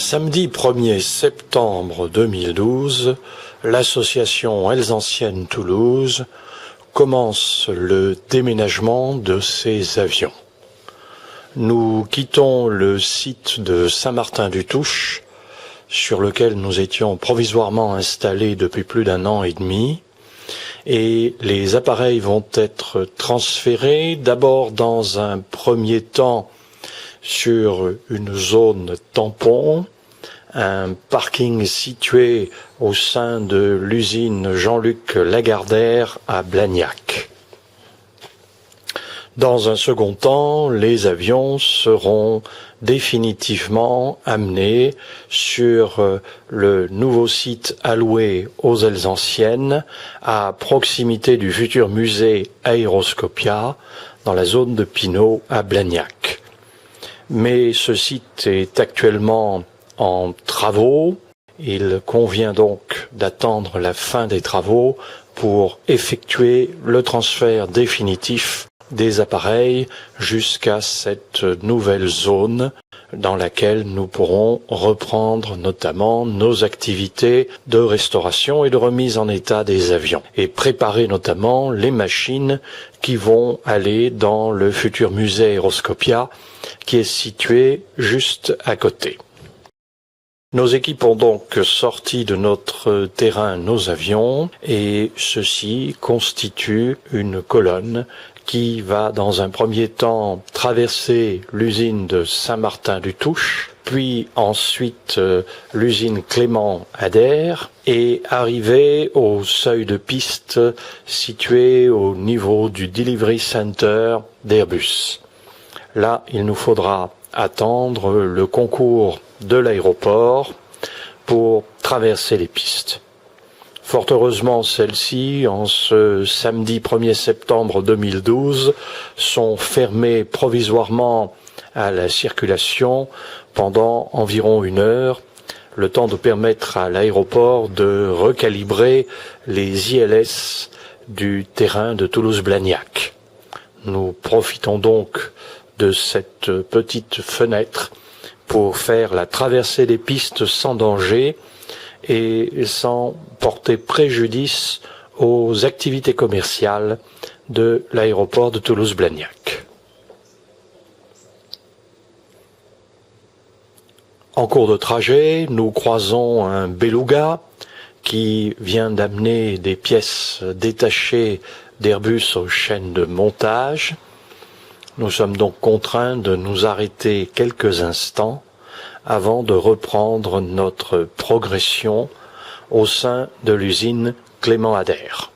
Samedi 1er septembre 2012, l'association Elsancienne Toulouse commence le déménagement de ses avions. Nous quittons le site de Saint-Martin-du-Touche, sur lequel nous étions provisoirement installés depuis plus d'un an et demi, et les appareils vont être transférés d'abord dans un premier temps sur une zone tampon, un parking situé au sein de l'usine Jean-Luc Lagardère à Blagnac. Dans un second temps, les avions seront définitivement amenés sur le nouveau site alloué aux Elsanciennes, à proximité du futur musée Aéroscopia, dans la zone de Pinot à Blagnac. Mais ce site est actuellement en travaux. Il convient donc d'attendre la fin des travaux pour effectuer le transfert définitif des appareils jusqu'à cette nouvelle zone dans laquelle nous pourrons reprendre notamment nos activités de restauration et de remise en état des avions et préparer notamment les machines qui vont aller dans le futur musée Aéroscopia qui est situé juste à côté. Nos équipes ont donc sorti de notre terrain nos avions et ceci constitue une colonne qui va dans un premier temps traverser l'usine de Saint-Martin-du-Touche, puis ensuite l'usine Clément-Ader et arriver au seuil de piste situé au niveau du Delivery Center d'Airbus. Là, il nous faudra attendre le concours de l'aéroport pour traverser les pistes. Fort heureusement, celles-ci, en ce samedi 1er septembre 2012, sont fermées provisoirement à la circulation pendant environ 1 heure, le temps de permettre à l'aéroport de recalibrer les ILS du terrain de Toulouse-Blagnac. Nous profitons donc de cette petite fenêtre pour faire la traversée des pistes sans danger et sans porter préjudice aux activités commerciales de l'aéroport de Toulouse-Blagnac. En cours de trajet, nous croisons un beluga qui vient d'amener des pièces détachées d'Airbus aux chaînes de montage. Nous sommes donc contraints de nous arrêter quelques instants avant de reprendre notre progression au sein de l'usine Clément-Ader.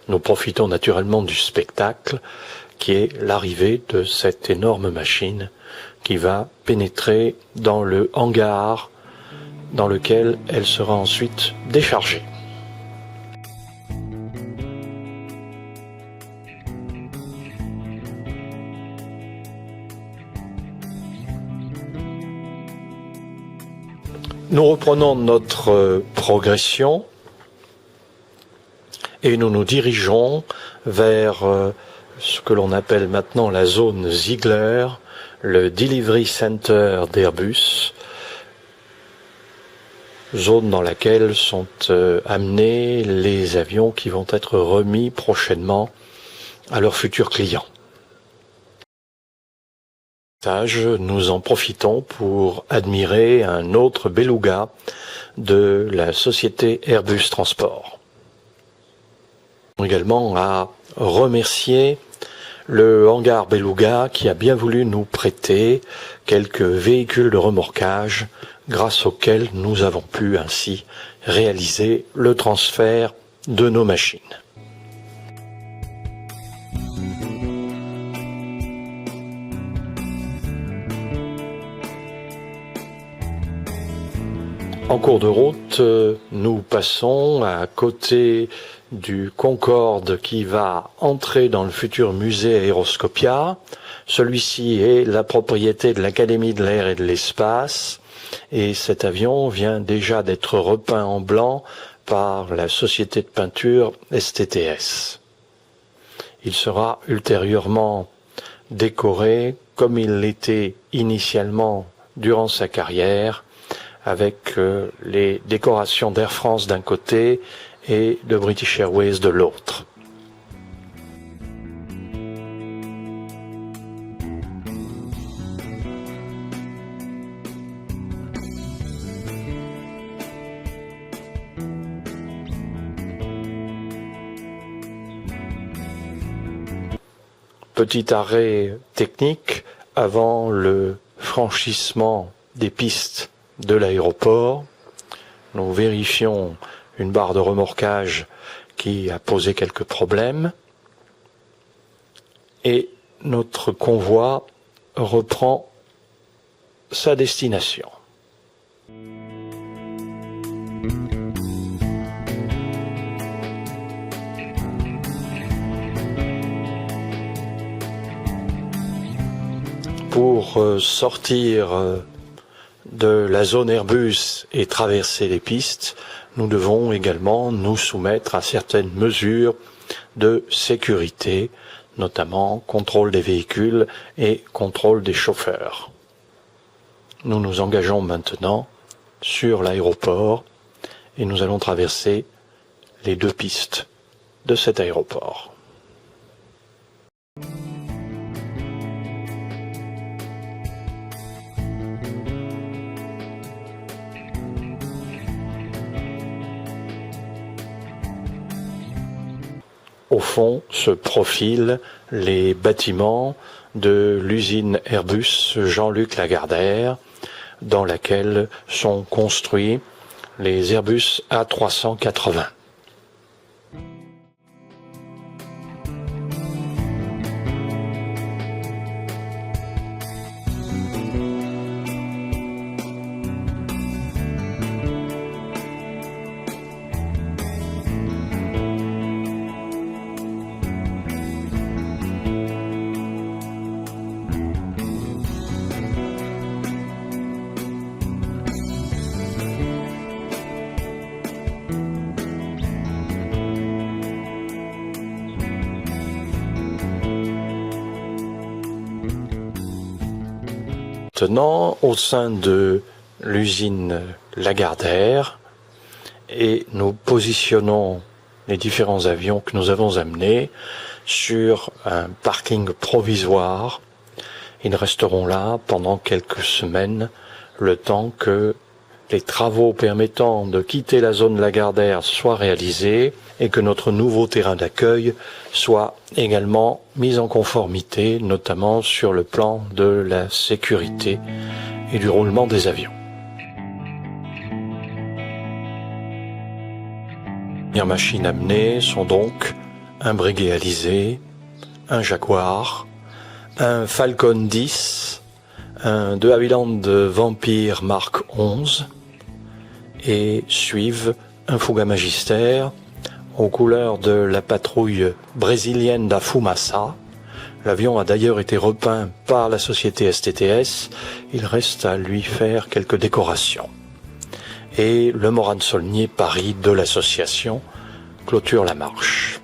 Nous profitons naturellement du spectacle qui est l'arrivée de cette énorme machine qui va pénétrer dans le hangar dans lequel elle sera ensuite déchargée. Nous reprenons notre progression et nous nous dirigeons vers ce que l'on appelle maintenant la zone Ziegler, le Delivery Center d'Airbus, zone dans laquelle sont amenés les avions qui vont être remis prochainement à leurs futurs clients. Nous en profitons pour admirer un autre beluga de la société Airbus Transport. Également à remercier le hangar beluga qui a bien voulu nous prêter quelques véhicules de remorquage grâce auxquels nous avons pu ainsi réaliser le transfert de nos machines. En cours de route, nous passons à côté du Concorde qui va entrer dans le futur musée Aéroscopia. Celui-ci est la propriété de l'Académie de l'air et de l'espace et cet avion vient déjà d'être repeint en blanc par la société de peinture STTS. Il sera ultérieurement décoré, comme il l'était initialement durant sa carrière, avec les décorations d'Air France d'un côté et de British Airways de l'autre. Petit arrêt technique avant le franchissement des pistes de l'aéroport. Nous vérifions une barre de remorquage qui a posé quelques problèmes et notre convoi reprend sa destination. Pour sortir de la zone Airbus et traverser les pistes, nous devons également nous soumettre à certaines mesures de sécurité, notamment contrôle des véhicules et contrôle des chauffeurs. Nous nous engageons maintenant sur l'aéroport et nous allons traverser les 2 pistes de cet aéroport. Au fond se profilent les bâtiments de l'usine Airbus Jean-Luc Lagardère, dans laquelle sont construits les Airbus A380. Maintenant, au sein de l'usine Lagardère, et nous positionnons les différents avions que nous avons amenés sur un parking provisoire. Ils resteront là pendant quelques semaines, le temps que les travaux permettant de quitter la zone Lagardère soient réalisés et que notre nouveau terrain d'accueil soit également mis en conformité, notamment sur le plan de la sécurité et du roulement des avions. Les machines amenées sont donc un Breguet Alizé, un Jaguar, un Falcon 10, un de Havilland Vampire Mark 11 et suivent un Fuga Magister aux couleurs de la patrouille brésilienne da Fumaça. L'avion a d'ailleurs été repeint par la société STTS, il reste à lui faire quelques décorations. Et le Morane Saulnier Paris de l'association clôture la marche.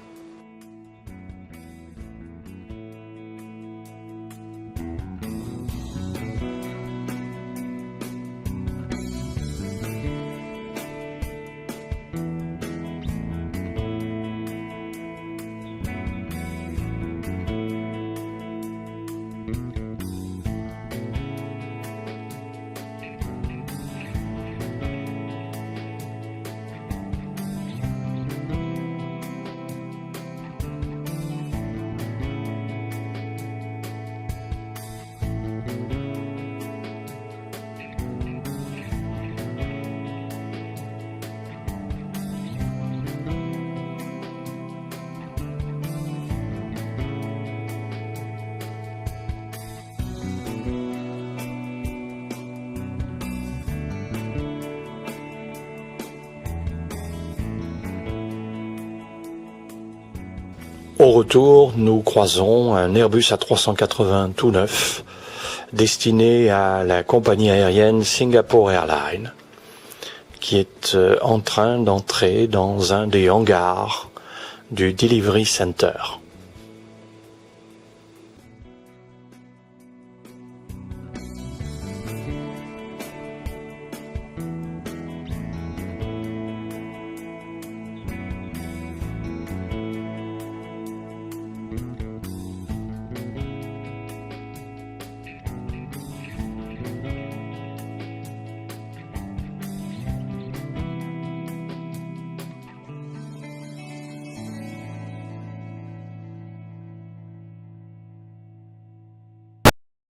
Au retour, nous croisons un Airbus A380 tout neuf, destiné à la compagnie aérienne Singapore Airlines, qui est en train d'entrer dans un des hangars du Delivery Center.